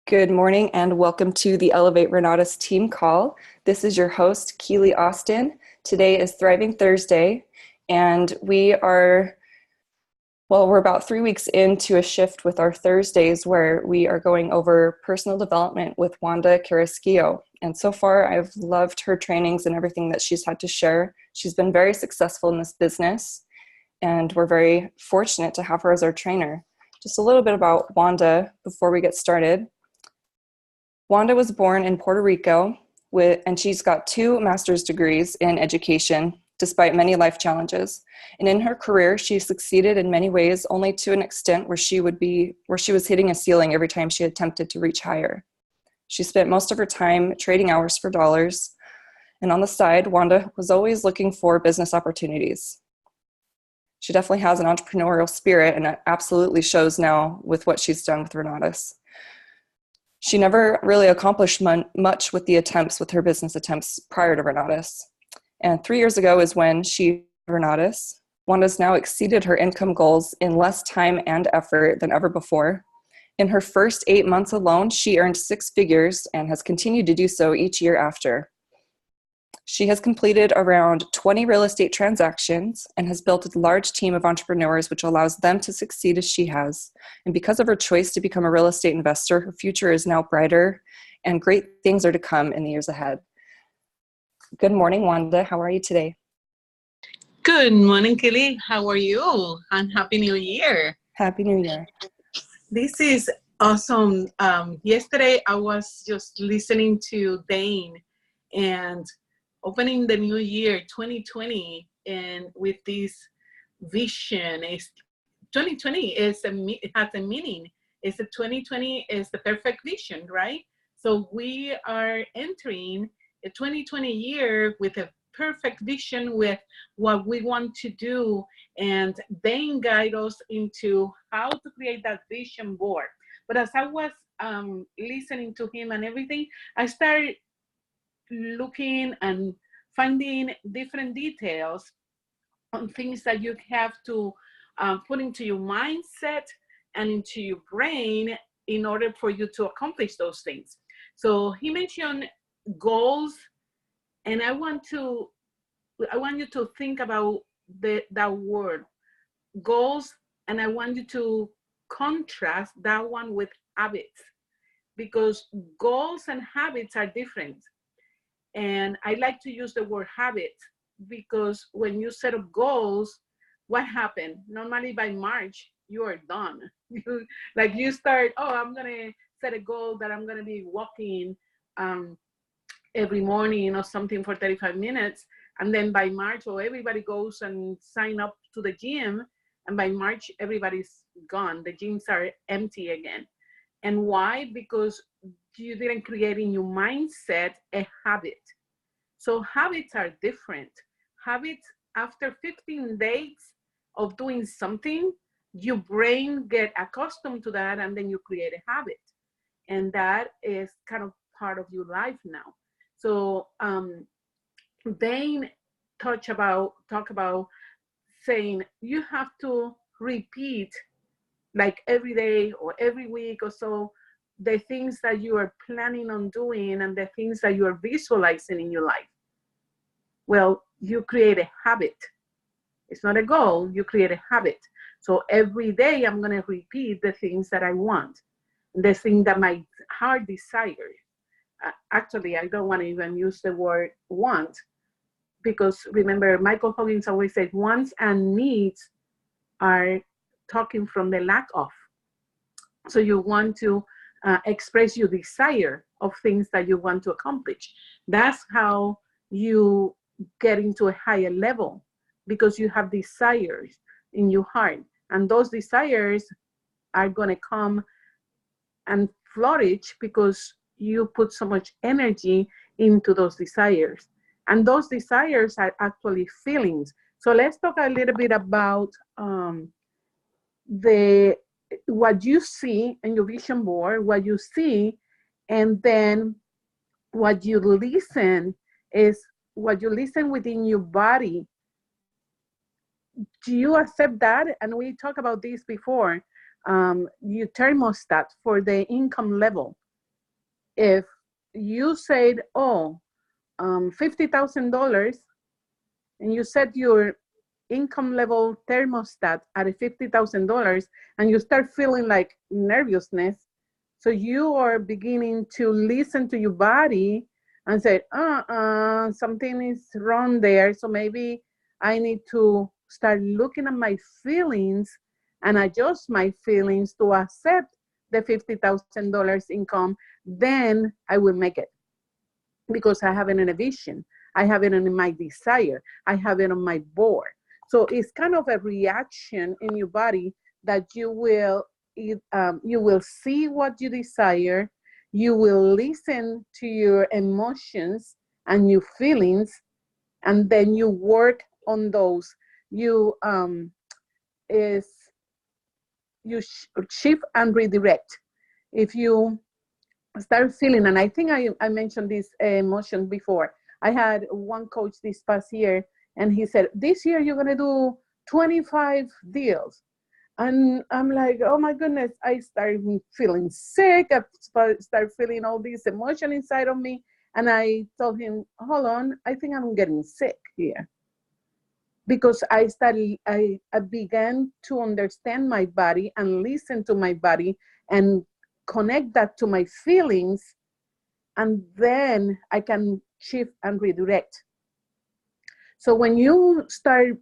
Good morning and welcome to the Elevate Renatus team call. This is your host, Keely Austin. Today is Thriving Thursday, and we're about 3 weeks into a shift with our Thursdays where we are going over personal development with Wanda Carrasquillo. And so far, I've loved her trainings and everything that she's had to share. She's been very successful in this business, and we're very fortunate to have her as our trainer. Just a little bit about Wanda before we get started. Wanda was born in Puerto Rico and she's got 2 master's degrees in education, despite many life challenges. And in her career, she succeeded in many ways, only to an extent where she was hitting a ceiling every time she attempted to reach higher. She spent most of her time trading hours for dollars. And on the side, Wanda was always looking for business opportunities. She definitely has an entrepreneurial spirit, and it absolutely shows now with what she's done with Renatus. She never really accomplished much with her business attempts prior to Renatus. And 3 years ago is when Renatus. Wanda's now exceeded her income goals in less time and effort than ever before. In her first 8 months alone, she earned 6 figures and has continued to do so each year after. She has completed around 20 real estate transactions and has built a large team of entrepreneurs, which allows them to succeed as she has. And because of her choice to become a real estate investor, her future is now brighter and great things are to come in the years ahead. Good morning, Wanda. How are you today? Good morning, Kelly. How are you? And Happy New Year. Happy New Year. This is awesome. Yesterday, I was just listening to Dane and opening the new year 2020, and with this vision. 2020 it has a meaning. It's 2020 is the perfect vision, right? So we are entering a 2020 year with a perfect vision with what we want to do, and then guide us into how to create that vision board. But as I was listening to him and everything, I started looking and finding different details on things that you have to put into your mindset and into your brain in order for you to accomplish those things. So he mentioned goals, and I want you to think about that word, goals, and I want you to contrast that one with habits, because goals and habits are different. And I like to use the word habit because when you set up goals, what happened? Normally by March, you are done. You start, I'm going to set a goal that I'm going to be walking every morning or something for 35 minutes. And then by March, everybody goes and sign up to the gym. And by March, everybody's gone. The gyms are empty again. And why? Because you didn't create in your mindset a habit. So habits are different. Habits, after 15 days of doing something, your brain get accustomed to that, and then you create a habit. And that is kind of part of your life now. So Dane talk about saying you have to repeat like every day or every week or so the things that you are planning on doing and the things that you are visualizing in your life. Well, you create a habit. It's not a goal, you create a habit. So every day I'm going to repeat the things that I want, the thing that my heart desires. Actually, I don't want to even use the word want, because remember, Michael Huggins always said wants and needs are talking from the lack of. So you want to express your desire of things that you want to accomplish. That's how you get into a higher level, because you have desires in your heart, and those desires are going to come and flourish because you put so much energy into those desires. And those desires are actually feelings. So let's talk a little bit about what you see in your vision board, what you see, and then what you listen is what you listen within your body. Do you accept that? And we talked about this before. Your thermostat for the income level. if you said, oh, $50,000, and you set your income level thermostat at $50,000, and you start feeling like nervousness, so you are beginning to listen to your body and say, something is wrong there. So maybe I need to start looking at my feelings and adjust my feelings to accept the $50,000 income. Then I will make it, because I have it in a vision. I have it in my desire. I have it on my board. So it's kind of a reaction in your body that you will see what you desire. You will listen to your emotions and your feelings, and then you work on those. You shift and redirect. If you start feeling, and I think I mentioned this emotion before. I had one coach this past year, and he said, this year you're going to do 25 deals. And I'm like, oh my goodness, I started feeling sick. I started feeling all this emotion inside of me. And I told him, hold on, I think I'm getting sick here. Because I began to understand my body and listen to my body and connect that to my feelings, and then I can shift and redirect. So when you start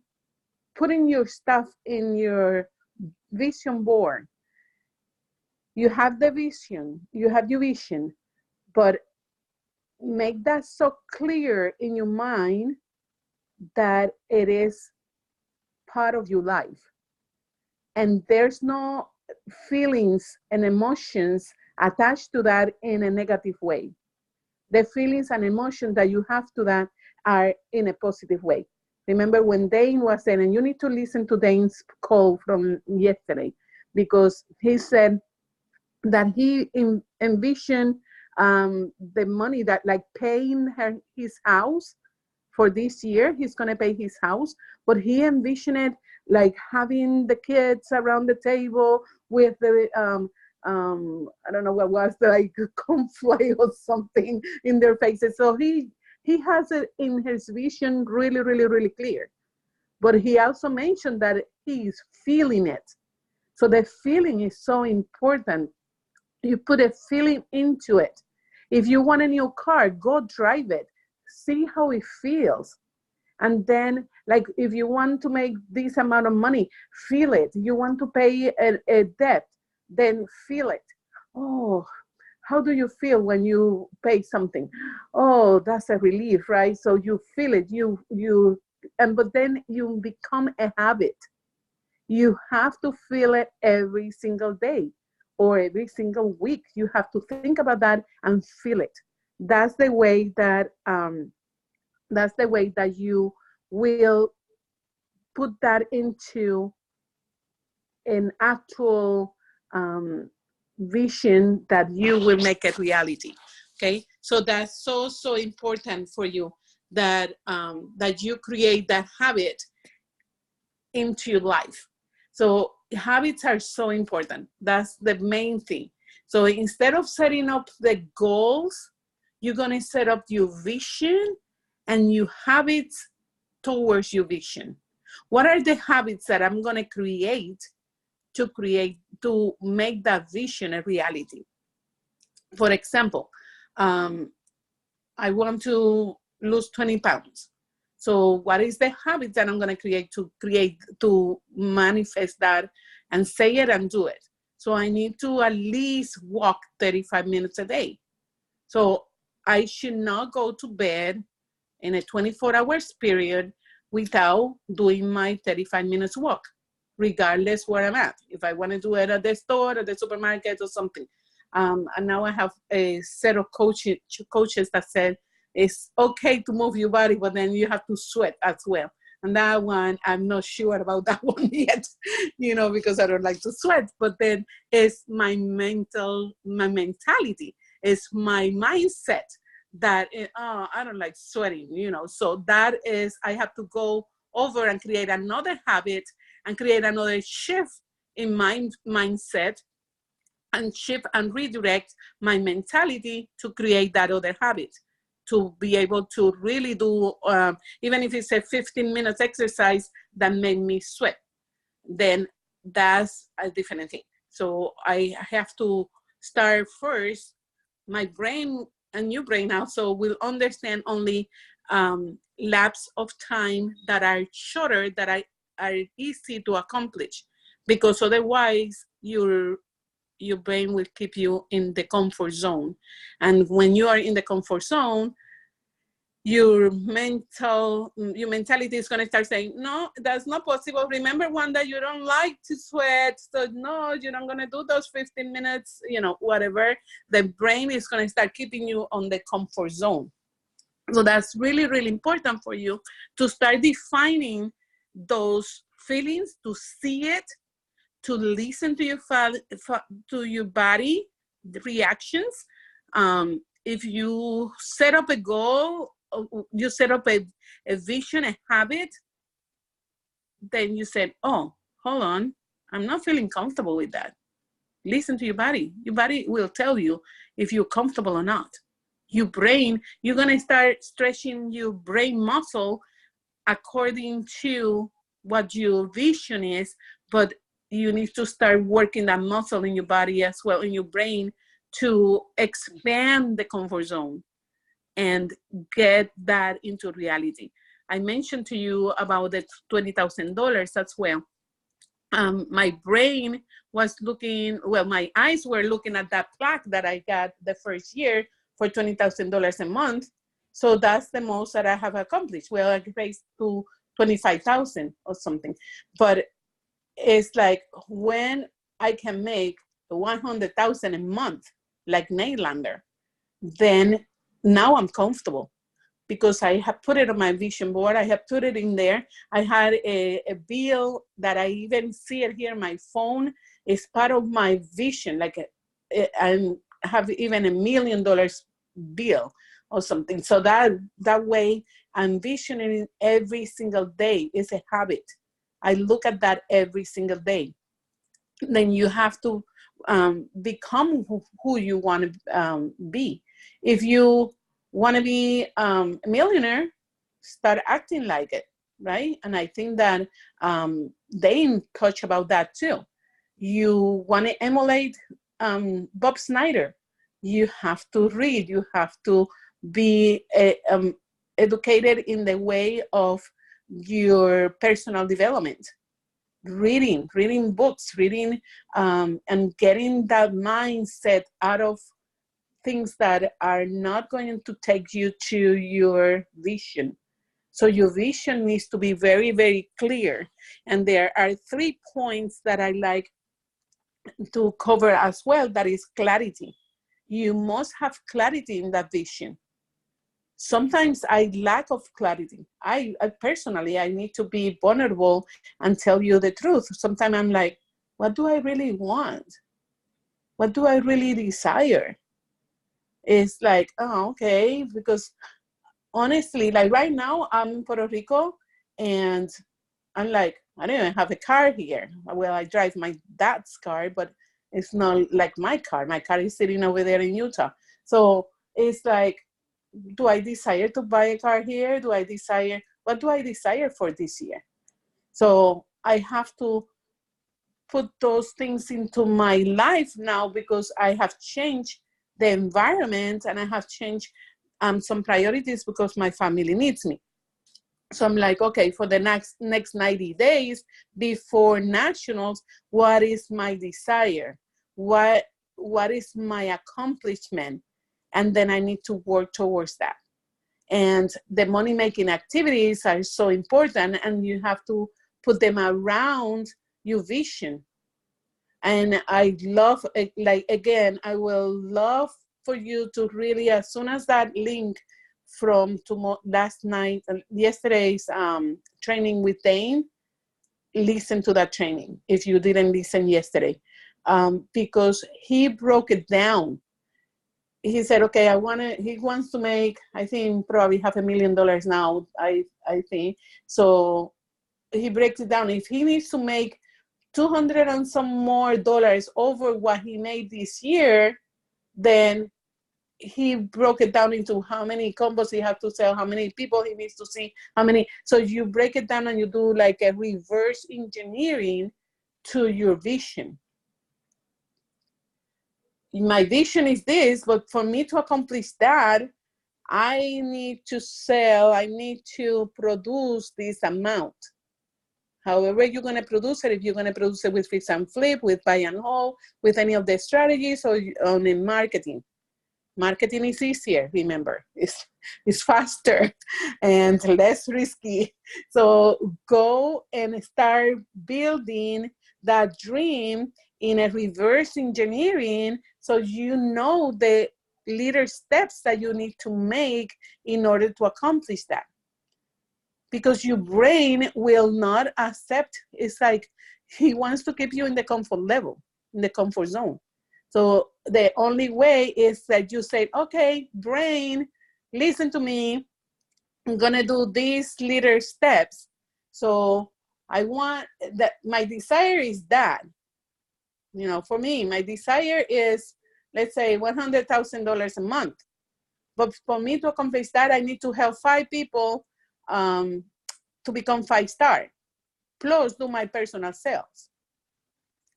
putting your stuff in your vision board, you have the vision, you have your vision, but make that so clear in your mind that it is part of your life. And there's no feelings and emotions attached to that in a negative way. The feelings and emotions that you have to that are in a positive way. Remember when Dane was saying, and you need to listen to Dane's call from yesterday, because he said that he envisioned the money that, like, paying his house for this year. He's going to pay his house, but he envisioned it like having the kids around the table with the I don't know what was, like cornflake or something in their faces. So he has it in his vision really, really, really clear. But he also mentioned that he's feeling it. So the feeling is so important. You put a feeling into it. If you want a new car, go drive it. See how it feels. And then, like, if you want to make this amount of money, feel it. You want to pay a debt, then feel it. Oh, how do you feel when you pay something? Oh, that's a relief, right? So you feel it. But then you become a habit. You have to feel it every single day or every single week. You have to think about that and feel it. That's the way that you will put that into an actual vision that you will make a reality. Okay, so that's so important for you that that you create that habit into your life. So habits are so important. That's the main thing. So instead of setting up the goals, you're going to set up your vision and your habits towards your vision. What are the habits that I'm going to create to make that vision a reality? For example, I want to lose 20 pounds. So what is the habit that I'm going to create to manifest that and say it and do it? So I need to at least walk 35 minutes a day. So I should not go to bed in a 24 hours period without doing my 35 minutes walk, regardless where I'm at. If I want to do it at the store, at the supermarket or something. And now I have a set of coaches that said, it's okay to move your body, but then you have to sweat as well. And that one, I'm not sure about that one yet, because I don't like to sweat. But then it's my mentality. It's my mindset that, I don't like sweating, So that is, I have to go over and create another habit and create another shift in my mindset and shift and redirect my mentality to create that other habit, to be able to really do, even if it's a 15 minutes exercise that made me sweat, then that's a different thing. So I have to start first. My brain, a new brain also, will understand only lapse of time that are shorter, that are easy to accomplish, because otherwise your brain will keep you in the comfort zone. And when you are in the comfort zone, your mentality is going to start saying, no, that's not possible. Remember, Wanda, you don't like to sweat, so no, you're not going to do those 15 minutes, whatever. The brain is going to start keeping you on the comfort zone. So that's really, really important for you to start defining those feelings, to see it, to listen to your body, the reactions. If you set up a goal, you set up a vision, a habit, then you said, oh, hold on, I'm not feeling comfortable with that. Listen to your body. Your body will tell you if you're comfortable or not. Your brain, you're going to start stretching your brain muscle according to what your vision is, but you need to start working that muscle in your body as well, in your brain, to expand the comfort zone and get that into reality. I mentioned to you about the $20,000 as well. My brain was looking, my eyes were looking at that plaque that I got the first year for $20,000 a month. So that's the most that I have accomplished. Well, I raised to 25,000 or something. But it's like, when I can make 100,000 a month, like Neylander, then now I'm comfortable, because I have put it on my vision board. I have put it in there. I had a bill that I even see it here on my phone. It's part of my vision. Like I have even $1 million bill or something. So that way I'm visioning every single day. It's a habit. I look at that every single day. Then you have to become who you want to be. If you want to be a millionaire, start acting like it, right? And I think that they touch about that too. You want to emulate Bob Snyder, you have to read, you have to be educated in the way of your personal development. Reading books, reading and getting that mindset out of things that are not going to take you to your vision. So your vision needs to be very, very clear. And there are 3 points that I like to cover as well. That is clarity. You must have clarity in that vision. Sometimes I lack of clarity. I personally, I need to be vulnerable and tell you the truth. Sometimes I'm like, what do I really want? What do I really desire? It's like, oh, okay. Because honestly, like right now I'm in Puerto Rico and I'm like, I don't even have a car here. Well, I drive my dad's car, but it's not like my car. My car is sitting over there in Utah. So it's like, do I desire to buy a car here? What do I desire for this year? So I have to put those things into my life now, because I have changed the environment and I have changed some priorities because my family needs me. So I'm like, okay, for the next 90 days before nationals, what is my desire? What is my accomplishment? And then I need to work towards that. And the money-making activities are so important, and you have to put them around your vision. And I love, like, again, I will love for you to really, as soon as that link from yesterday's training with Dane, listen to that training if you didn't listen yesterday, because he broke it down. He said, okay, he wants to make, I think probably $500,000 now, I think. So he breaks it down. If he needs to make $200 and some more dollars over what he made this year, then he broke it down into how many combos he had to sell, how many people he needs to see, how many. So you break it down and you do like a reverse engineering to your vision. My vision is this, but for me to accomplish that, I need to sell, I need to produce this amount. However you're going to produce it, if you're going to produce it with fix and flip, with buy and hold, with any of the strategies, or on the marketing. Marketing is easier, remember. It's faster and less risky. So go and start building that dream in a reverse engineering, so you know the little steps that you need to make in order to accomplish that. Because your brain will not accept, it's like he wants to keep you in the comfort level, in the comfort zone. So the only way is that you say, okay, brain, listen to me. I'm gonna do these little steps. So I want that, my desire is that, you know, for me, my desire is, let's say $100,000 a month. But for me to accomplish that, I need to help 5 people to become 5-star, plus do my personal sales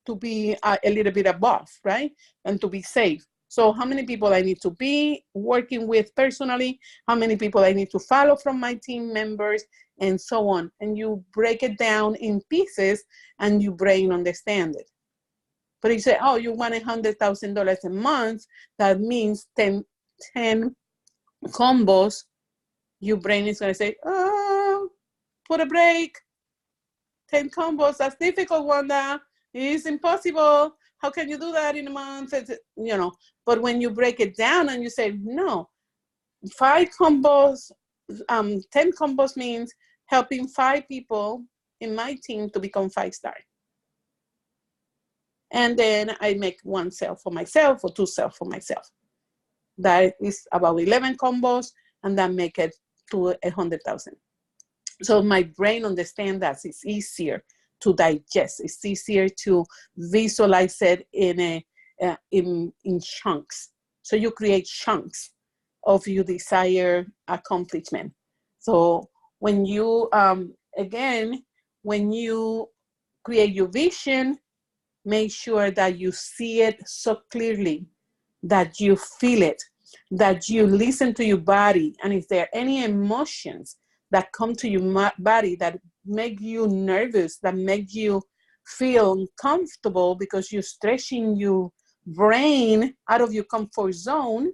to be a little bit above, right? And to be safe. So how many people I need to be working with personally, how many people I need to follow from my team members, and so on. And you break it down in pieces and your brain understand it. But you say, oh, you want $100,000 a month, that means 10 combos. Your brain is going to say, oh, put a break. 10 combos, that's difficult, Wanda. It's impossible. How can you do that in a month? You know, but when you break it down and you say, no, 5 combos, 10 combos means helping 5 people in my team to become 5-star. And then I make 1 sale for myself or 2 sales for myself. That is about 11 combos, and that make it to 100,000. So my brain understands that it's easier to digest. It's easier to visualize it in chunks. So you create chunks of your desired accomplishment. So when you, again, when you create your vision, make sure that you see it so clearly, that you feel it, that you listen to your body. And if there are any emotions that come to your body that make you nervous, that make you feel uncomfortable because you're stretching your brain out of your comfort zone,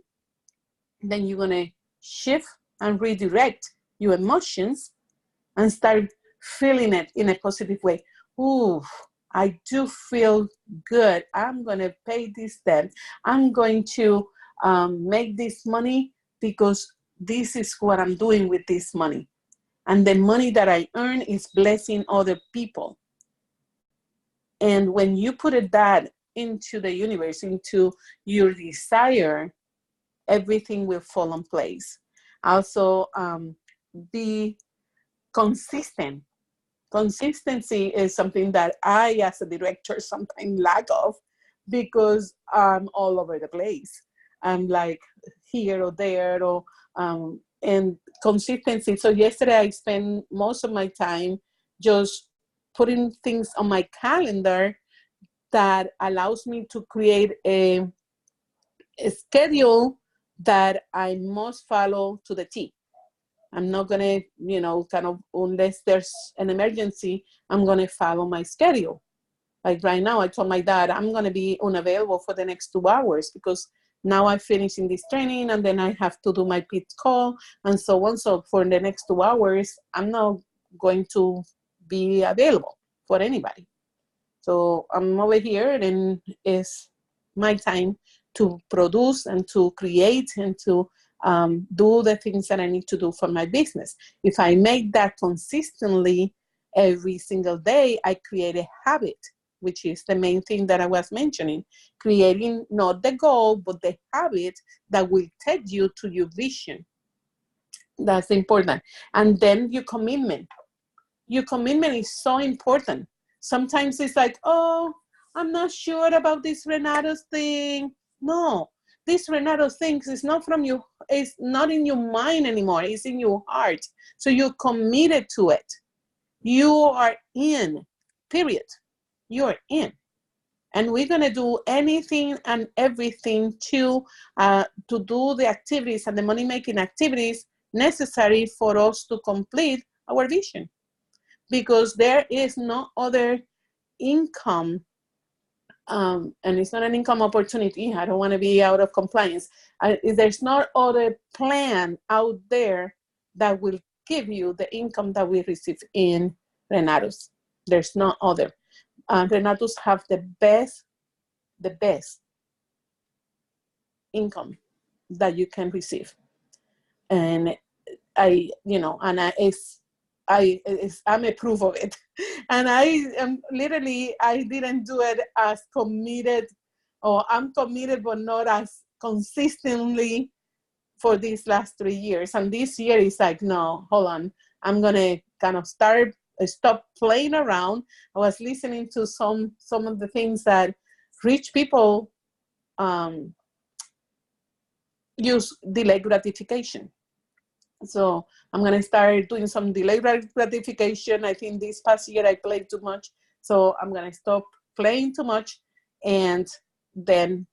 then you're gonna shift and redirect your emotions and start feeling it in a positive way. Ooh, I do feel good. I'm gonna pay this debt. I'm going to make this money because this is what I'm doing with this money. And the money that I earn is blessing other people. And when you put that into the universe, into your desire, everything will fall in place. Also, be consistent. Consistency is something that I, as a director, sometimes lack of, because I'm all over the place. I'm like here or there, or and consistency. So yesterday I spent most of my time just putting things on my calendar that allows me to create a schedule that I must follow to the T. I'm not gonna, you know, kind of, unless there's an emergency, I'm gonna follow my schedule. Like right now, I told my dad, I'm gonna be unavailable for the next 2 hours because now I'm finishing this training and then I have to do my pit call and so on. So for the next 2 hours, I'm not going to be available for anybody. So I'm over here, and it's my time to produce and to create and to do the things that I need to do for my business. If I make that consistently every single day, I create a habit, which is the main thing that I was mentioning, creating not the goal, but the habit that will take you to your vision. That's important. And then your commitment. Your commitment is so important. Sometimes it's like, oh, I'm not sure about this Renato thing. No, this Renato thing is not from you. It's not in your mind anymore. It's in your heart. So you're committed to it. You are in, period. You're in. And we're going to do anything and everything to do the activities and the money-making activities necessary for us to complete our vision. Because there is no other income, and it's not an income opportunity. I don't want to be out of compliance. There's no other plan out there that will give you the income that we receive in Renato's. There's no other. Renato's have the best income that you can receive. And I'm a proof of it. And I am literally, I didn't do it as committed, or I'm committed, but not as consistently for these last 3 years. And this year is like, no, hold on. I'm going to kind of stop playing around. I was listening to some of the things that rich people use delayed gratification. So I'm going to start doing some delayed gratification. I think this past year I played too much. So I'm going to stop playing too much and then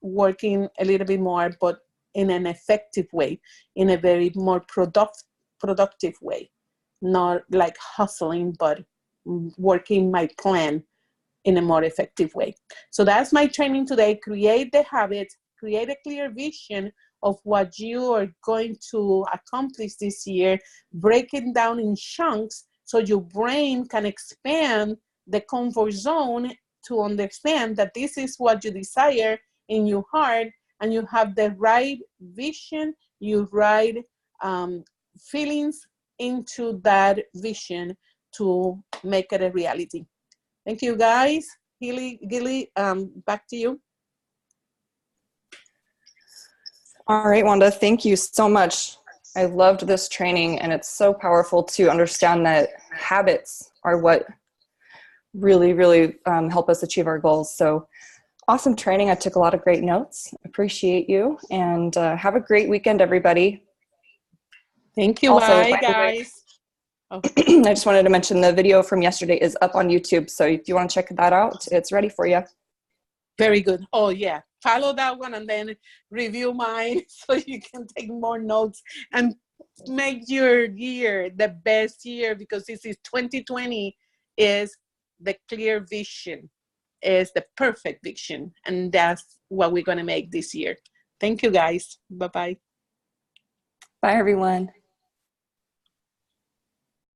working a little bit more, but in an effective way, in a very more productive way. Not like hustling, but working my plan in a more effective way. So that's my training today. Create the habit, create a clear vision of what you are going to accomplish this year, break it down in chunks so your brain can expand the comfort zone to understand that this is what you desire in your heart, and you have the right vision, your right feelings into that vision to make it a reality. Thank you, guys. Gilly, back to you. All right, Wanda, thank you so much. I loved this training, and it's so powerful to understand that habits are what really, really help us achieve our goals. So awesome training. I took a lot of great notes. Appreciate you, and have a great weekend, everybody. Thank you. Also, bye, guys. I just wanted to mention the video from yesterday is up on YouTube. So if you want to check that out, it's ready for you. Very good. Oh, yeah. Follow that one and then review mine so you can take more notes and make your year the best year, because this is 2020 is the clear vision, is the perfect vision. And that's what we're going to make this year. Thank you, guys. Bye-bye. Bye, everyone.